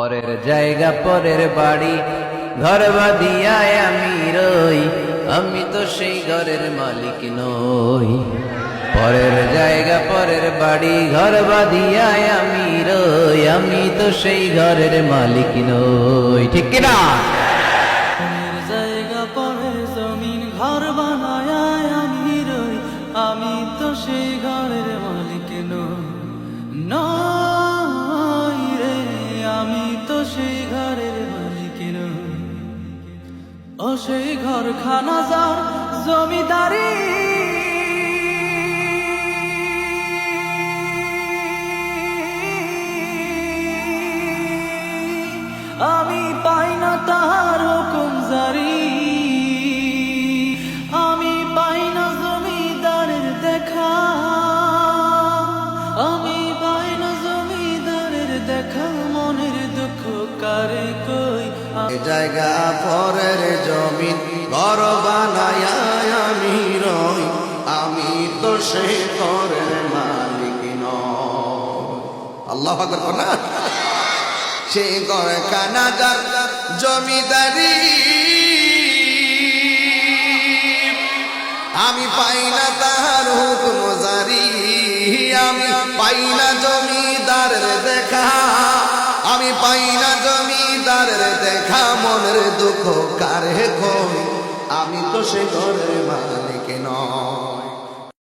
পরের জায়গা পরের বাড়ি ঘর বাঁধিয়ায় আমি রই, আমি তো সেই ঘরের মালিক নই। পরের জায়গা পরের বাড়ি ঘর বাঁধিয়ায় আমি রই, আমি তো সেই ঘরের মালিক নই। ঠিক কিনা? পরের জায়গা পরের জমিন ঘর বানায় আমি রই, আমি তো সেই ঘরের মালিক নই রে, আমি তো সেই ঘরের মালিক নই। ও সেই ঘর খানা যার জমিদারি, আমি পাই না তাহার হুকুম জারি, আমি পাই না জমিদারের দেখা, আমি পাই না জমিদারের দেখা, মনের দুঃখ কারে কই। জায়গা পরের জমিন ঘর বানায় আমি রই, আমি তো সেই ঘরের মালিক নই। আল্লাহু আকবার না? সে ঘর কানাদার জমিদারি, আমি পাই না তাহার হুকুম জারি, আমি পাই না জমিদারের দেখা, আমি পাই না জমিদারের দেখা, মনের দুঃখ কারে কই, আমি তো সে ঘরের মালিক নয়।